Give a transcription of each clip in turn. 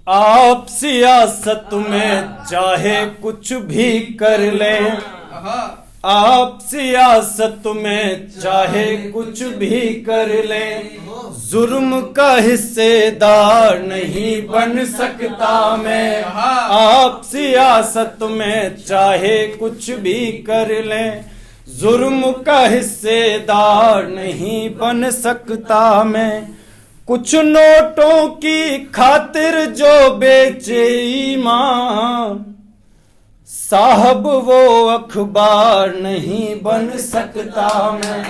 आप सियासत में चाहे कुछ भी कर ले, आप सियासत में चाहे कुछ भी कर ले, जुर्म का हिस्सेदार नहीं बन सकता मैं। आप सियासत में चाहे कुछ भी कर ले, जुर्म का हिस्सेदार नहीं बन सकता मैं। कुछ नोटों की खातिर जो बेचे ईमान, साहब वो अखबार नहीं बन सकता मैं।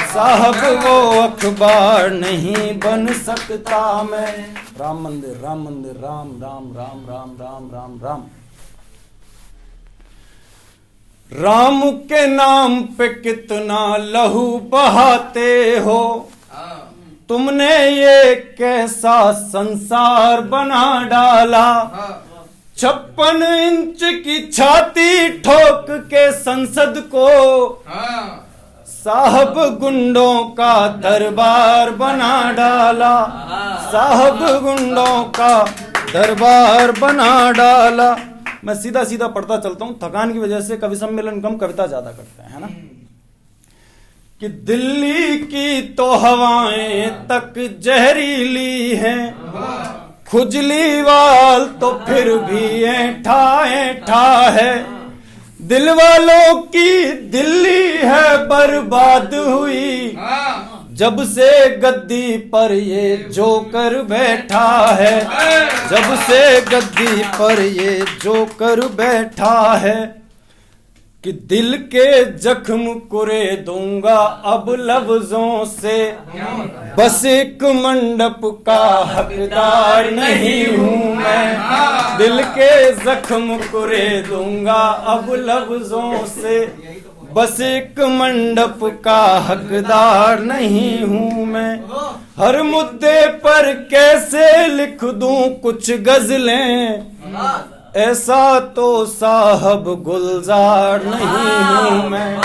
साहब वो अखबार नहीं बन सकता मैं। राम मंदिर राम मंदिर, राम राम राम राम राम राम राम। राम के नाम पे कितना लहू बहाते हो, तुमने ये कैसा संसार बना डाला। 56 इंच की छाती ठोक के संसद को साहब गुंडों का दरबार बना डाला। साहब गुंडों का दरबार बना डाला। मैं सीधा सीधा पढ़ता चलता हूं, थकान की वजह से कवि सम्मेलन कम, कविता ज्यादा करते हैं, है ना। कि दिल्ली की तो हवाएं तक जहरीली हैं, खुजली वाल तो फिर भी ऐंठा ऐंठा है। दिल वालों की दिल्ली है बर्बाद हुई, जब से गद्दी पर ये जोकर बैठा है। जब से गद्दी पर ये जोकर बैठा है। कि दिल के जख्म कुरे दूंगा अब लफ्जों से, बस एक मंडप का हकदार नहीं हूं मैं। दिल के जख्म कुरे दूंगा अब लफ्जों से, बस एक मंडप का हकदार नहीं हूं मैं। हर मुद्दे पर कैसे लिख दूं कुछ गजलें, ऐसा तो साहब गुलजार नहीं हूं मैं।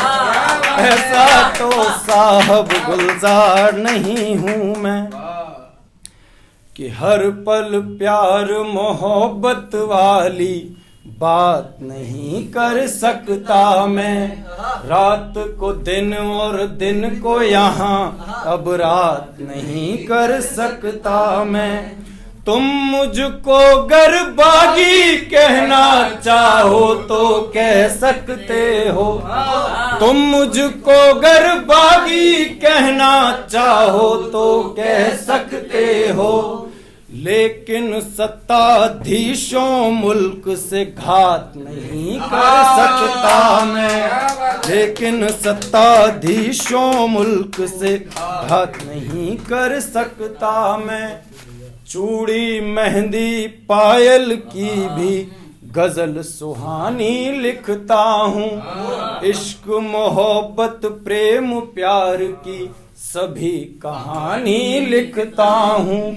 ऐसा तो साहब गुलजार नहीं हूं मैं। कि हर पल प्यार मोहब्बत वाली बात नहीं कर सकता मैं। रात को दिन और दिन को यहाँ अब रात नहीं कर सकता मैं। तुम मुझको गर बागी कहना चाहो तो कह सकते हो। तुम मुझको गर बागी कहना चाहो तो कह सकते हो। लेकिन सत्ताधीशों मुल्क से घात नहीं कर सकता मैं। लेकिन सत्ताधीशों मुल्क से घात नहीं कर सकता मैं। चूड़ी मेहंदी पायल की भी गजल सुहानी लिखता हूँ। इश्क मोहब्बत प्रेम प्यार की सभी कहानी लिखता हूँ।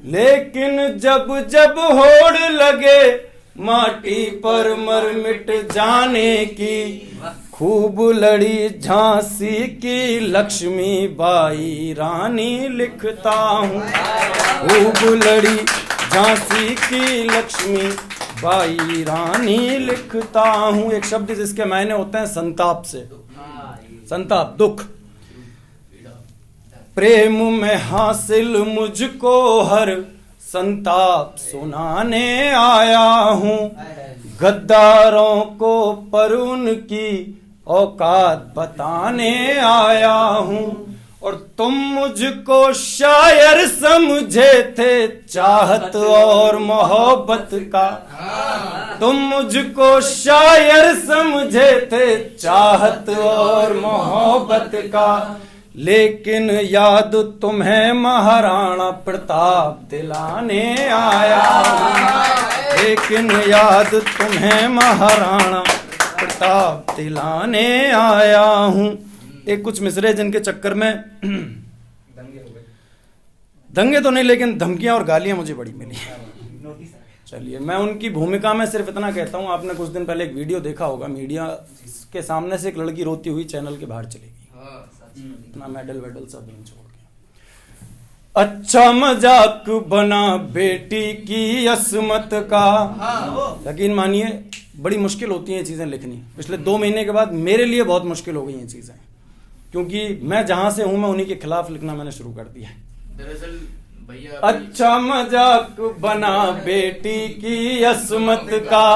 लेकिन जब जब होड़ लगे माटी पर मर मिट जाने की, खूब लड़ी झांसी की लक्ष्मी बाई रानी लिखता हूँ। खूब लड़ी झांसी की लक्ष्मी बाई रानी लिखता हूँ। एक शब्द जिसके मायने होते हैं संताप से, संताप दुख। प्रेम में हासिल मुझको हर संताप सुनाने आया हूँ। गद्दारों को पर उनकी औकात बताने आया हूँ। और तुम मुझको शायर समझे थे चाहत और मोहब्बत का। तुम मुझको शायर समझे थे चाहत और मोहब्बत का। लेकिन याद तुम्हें महाराणा प्रताप दिलाने आया हूँ। लेकिन याद तुम्हें महाराणा प्रताप दिलाने आया हूँ। एक कुछ मिसरे जिनके चक्कर में दंगे तो नहीं, लेकिन धमकियां और गालियां मुझे बड़ी मिली। चलिए, मैं उनकी भूमिका में सिर्फ इतना कहता हूं, आपने कुछ दिन पहले एक वीडियो देखा होगा, मीडिया के सामने से एक लड़की रोती हुई चैनल के बाहर चली गई, अपना मेडल वेडल सब छोड़ के। अच्छा मजाक बना बेटी की असमत का। यकीन मानिए बड़ी मुश्किल होती हैं ये चीज़ें लिखनी। पिछले 2 महीने के बाद मेरे लिए बहुत मुश्किल हो गई ये चीज़ें, क्योंकि मैं जहां से हूं मैं उन्हीं के खिलाफ लिखना मैंने शुरू कर दिया। दरअसल भैया अच्छा मजाक बना बेटी की असमत का,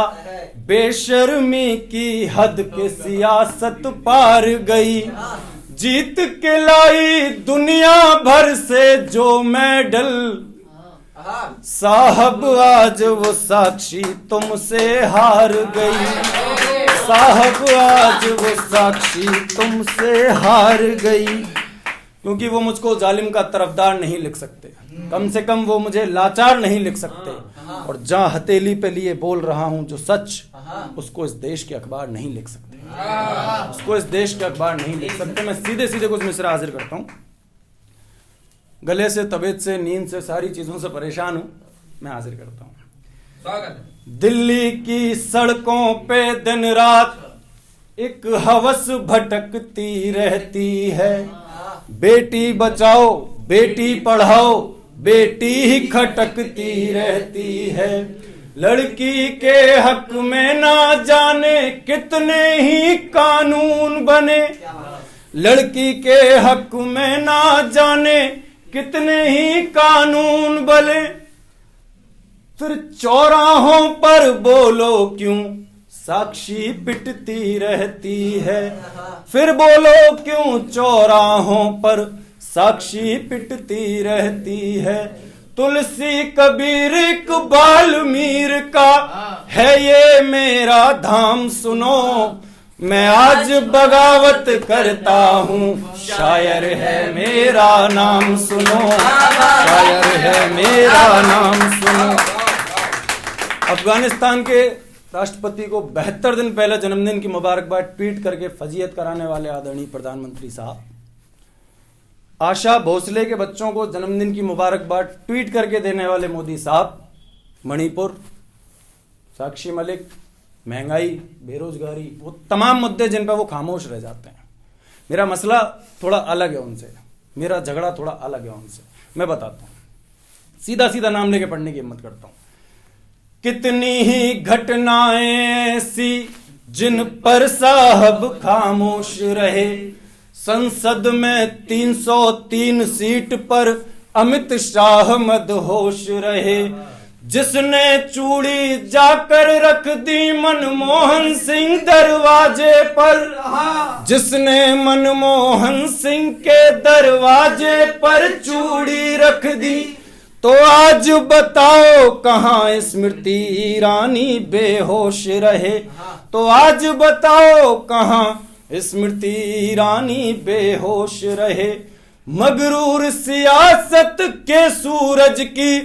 बेशर्मी की हद के सियासत पार गई, जीत के लाई दुनिया भर से जो मेडल, साहब आज वो साक्षी तुमसे हार गई, साहब आज वो साक्षी तुमसे हार गई। क्योंकि वो मुझको जालिम का तरफदार नहीं लिख सकते, कम से कम वो मुझे लाचार नहीं लिख सकते। और जहां हथेली पे लिए बोल रहा हूं जो सच, उसको इस देश के अखबार नहीं लिख सकते, उसको इस देश के अखबार नहीं लिख सकते। मैं सीधे सीधे कुछ मिसरा हाजिर करता हूं। गले से, तबीयत से, नींद से, सारी चीजों से परेशान हूं, मैं हाजिर करता हूं। दिल्ली की सड़कों पे दिन रात एक हवस भटकती रहती है, बेटी बचाओ बेटी पढ़ाओ बेटी ही खटकती रहती है, लड़की के हक में ना जाने कितने ही कानून बने, लड़की के हक में ना जाने कितने ही कानून बने, फिर चौराहों पर बोलो क्यों साक्षी पिटती रहती है, फिर बोलो क्यों चौराहों पर साक्षी पिटती रहती है। तुलसी कबीर इकबाल मीर का है ये मेरा धाम सुनो, मैं आज बगावत करता हूँ, शायर है मेरा नाम सुनो, शायर है मेरा नाम सुनो। अफगानिस्तान के राष्ट्रपति को 72 दिन पहले जन्मदिन की मुबारकबाद ट्वीट करके फजीयत कराने वाले आदरणीय प्रधानमंत्री साहब, आशा भोसले के बच्चों को जन्मदिन की मुबारकबाद ट्वीट करके देने वाले मोदी साहब, मणिपुर, साक्षी मलिक, महंगाई, बेरोजगारी, वो तमाम मुद्दे जिन पर वो खामोश रह जाते हैं। मेरा मसला थोड़ा अलग है उनसे, मेरा झगड़ा थोड़ा अलग है उनसे। मैं बताता हूं, सीधा सीधा नाम लेके पढ़ने की हिम्मत करता हूं। कितनी ही घटनाएं ऐसी जिन पर साहब खामोश रहे, संसद में 303 सीट पर अमित शाह मदहोश रहे, जिसने चूड़ी जाकर रख दी मनमोहन सिंह दरवाजे पर, जिसने मनमोहन सिंह के दरवाजे पर चूड़ी रख दी, तो आज बताओ कहां स्मृति ईरानी बेहोश रहे, तो आज बताओ कहां स्मृति ईरानी बेहोश रहे। मगरूर सियासत के सूरज की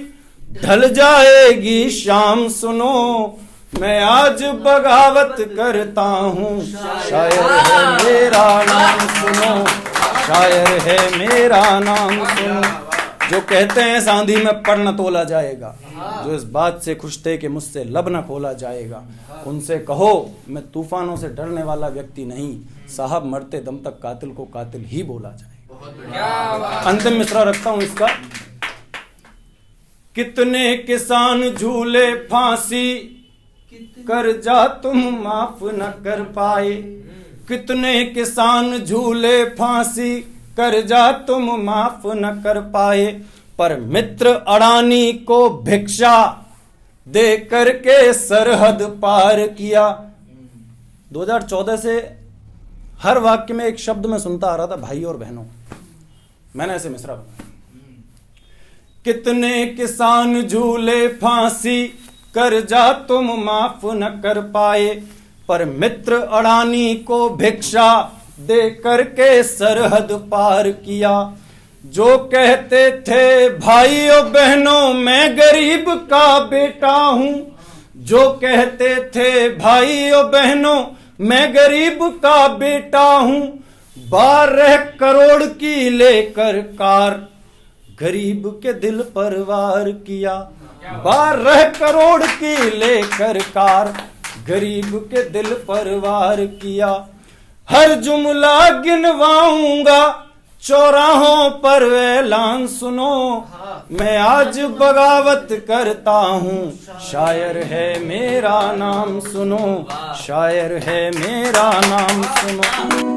ढल जाएगी शाम सुनो, मैं आज बगावत करता हूँ, शायर है मेरा नाम सुनो, शायर है मेरा नाम सुनो। जो कहते हैं सांधी में पर न तोला जाएगा, जो इस बात से खुश थे कि मुझसे लब न खोला जाएगा, उनसे कहो मैं तूफानों से डरने वाला व्यक्ति नहीं, साहब मरते दम तक कातिल को कातिल ही बोला जाएगा। अंतिम मिसरा रखता हूं इसका। कितने किसान झूले फांसी कर जा तुम माफ न कर पाए, कितने किसान झूले फांसी कर जा तुम माफ न कर पाए, पर मित्र अडानी को भिक्षा दे करके सरहद पार किया। 2014 से हर वाक्य में एक शब्द मैं सुनता आ रहा था, भाई और बहनों। मैंने ऐसे मिसरा बनाया। कितने किसान झूले फांसी कर जा तुम माफ न कर पाए, पर मित्र अडानी को भिक्षा दे करके सरहद पार किया। जो कहते थे भाइयों बहनों मैं गरीब का बेटा हूं, जो कहते थे भाइयों बहनों मैं गरीब का बेटा हूं, 12 करोड़ की लेकर कार गरीब के दिल पर वार किया। 12 करोड़ की लेकर कार गरीब के दिल पर वार किया। हर जुमला गिनवाऊंगा चौराहों पर वे ऐलान सुनो, मैं आज बगावत करता हूँ, शायर है मेरा नाम सुनो, शायर है मेरा नाम सुनो।